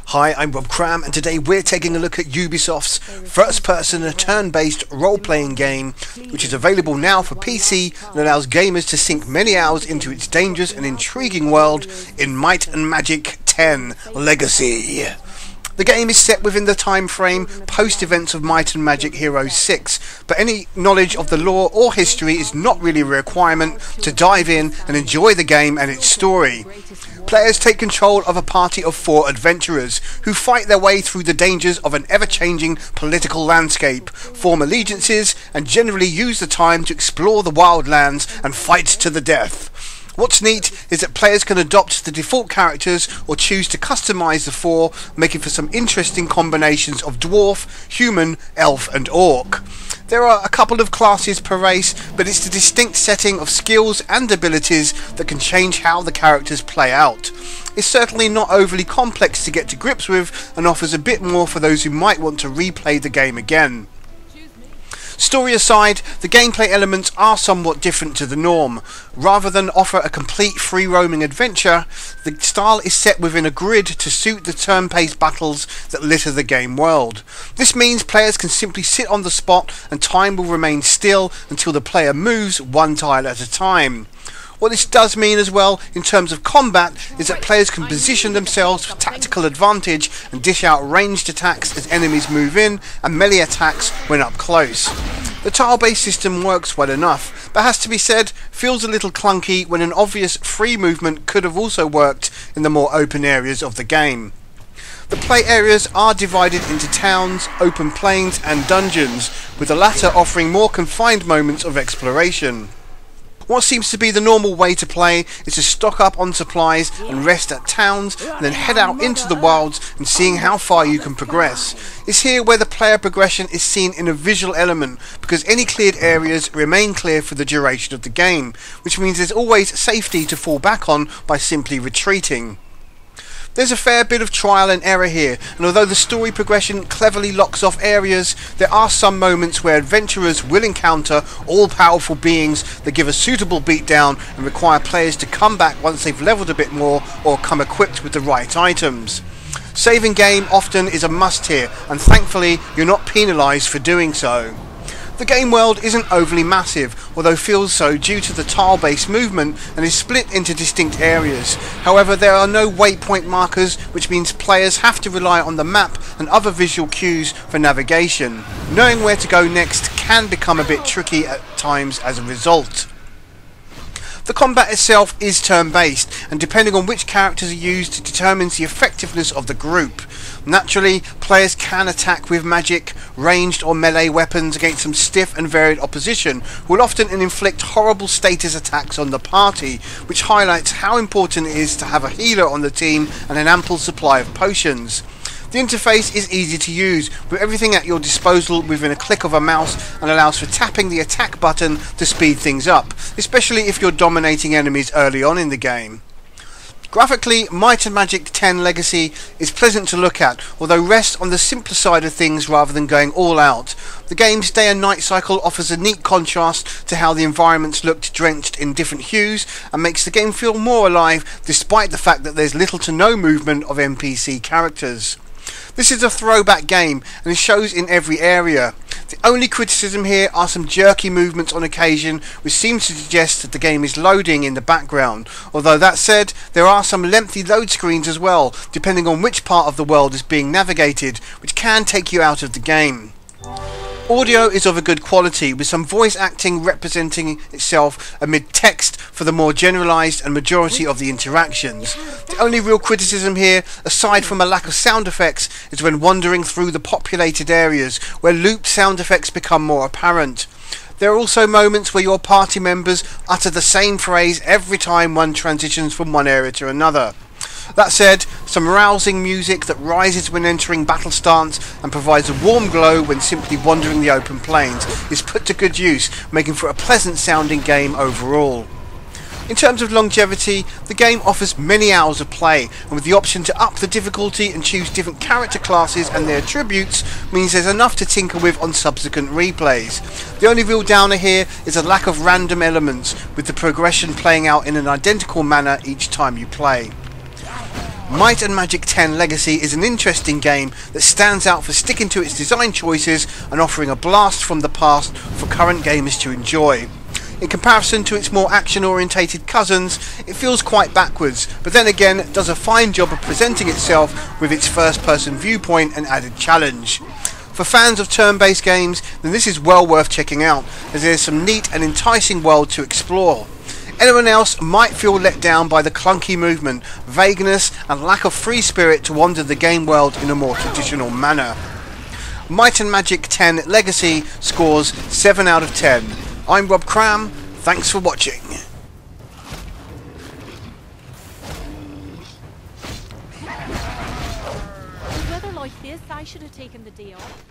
Hi, I'm Cram, and today we're taking a look at Ubisoft's first-person turn-based role-playing game, which is available now for PC and allows gamers to sink many hours into its dangerous and intriguing world in Might and Magic 10 Legacy. The game is set within the time frame post-events of Might and Magic Heroes 6, but any knowledge of the lore or history is not really a requirement to dive in and enjoy the game and its story. Players take control of a party of 4 adventurers who fight their way through the dangers of an ever-changing political landscape, form allegiances, and generally use the time to explore the wildlands and fight to the death. What's neat is that players can adopt the default characters or choose to customise the 4, making for some interesting combinations of dwarf, human, elf and orc. There are a couple of classes per race, but it's the distinct setting of skills and abilities that can change how the characters play out. It's certainly not overly complex to get to grips with and offers a bit more for those who might want to replay the game again. Story aside, the gameplay elements are somewhat different to the norm. Rather than offer a complete free-roaming adventure, the style is set within a grid to suit the turn-paced battles that litter the game world. This means players can simply sit on the spot and time will remain still until the player moves one tile at a time. What this does mean as well in terms of combat is that players can position themselves for tactical advantage and dish out ranged attacks as enemies move in and melee attacks when up close. The tile-based system works well enough, but has to be said, feels a little clunky when an obvious free movement could have also worked in the more open areas of the game. The play areas are divided into towns, open plains and dungeons, with the latter offering more confined moments of exploration. What seems to be the normal way to play is to stock up on supplies and rest at towns and then head out into the wilds and seeing how far you can progress. It's here where the player progression is seen in a visual element, because any cleared areas remain clear for the duration of the game, which means there's always safety to fall back on by simply retreating. There's a fair bit of trial and error here, and although the story progression cleverly locks off areas, there are some moments where adventurers will encounter all-powerful beings that give a suitable beatdown and require players to come back once they've leveled a bit more or come equipped with the right items. Saving game often is a must here, and thankfully you're not penalised for doing so. The game world isn't overly massive, although feels so due to the tile-based movement and is split into distinct areas. However, there are no waypoint markers, which means players have to rely on the map and other visual cues for navigation. Knowing where to go next can become a bit tricky at times as a result. The combat itself is turn-based, and depending on which characters are used determines the effectiveness of the group. Naturally, players can attack with magic, ranged or melee weapons against some stiff and varied opposition, who will often inflict horrible status attacks on the party, which highlights how important it is to have a healer on the team and an ample supply of potions. The interface is easy to use, with everything at your disposal within a click of a mouse, and allows for tapping the attack button to speed things up, especially if you're dominating enemies early on in the game. Graphically, Might and Magic 10 Legacy is pleasant to look at, although rests on the simpler side of things rather than going all out. The game's day and night cycle offers a neat contrast to how the environments looked drenched in different hues, and makes the game feel more alive despite the fact that there's little to no movement of NPC characters. This is a throwback game, and it shows in every area. The only criticism here are some jerky movements on occasion, which seems to suggest that the game is loading in the background. Although that said, there are some lengthy load screens as well, depending on which part of the world is being navigated, which can take you out of the game. Audio is of a good quality, with some voice acting representing itself amid text for the more generalised and majority of the interactions. The only real criticism here, aside from a lack of sound effects, is when wandering through the populated areas, where looped sound effects become more apparent. There are also moments where your party members utter the same phrase every time one transitions from one area to another. That said, some rousing music that rises when entering battle stance and provides a warm glow when simply wandering the open plains is put to good use, making for a pleasant sounding game overall. In terms of longevity, the game offers many hours of play, and with the option to up the difficulty and choose different character classes and their attributes means there's enough to tinker with on subsequent replays. The only real downer here is a lack of random elements, with the progression playing out in an identical manner each time you play. Might and Magic 10 Legacy is an interesting game that stands out for sticking to its design choices and offering a blast from the past for current gamers to enjoy. In comparison to its more action-orientated cousins, it feels quite backwards, but then again does a fine job of presenting itself with its first-person viewpoint and added challenge. For fans of turn-based games, then this is well worth checking out, as there's some neat and enticing world to explore. Anyone else might feel let down by the clunky movement, vagueness and lack of free spirit to wander the game world in a more traditional manner. Might and Magic 10 Legacy scores 7 out of 10. I'm Rob Cram, thanks for watching. With weather like this, I should have taken the day off.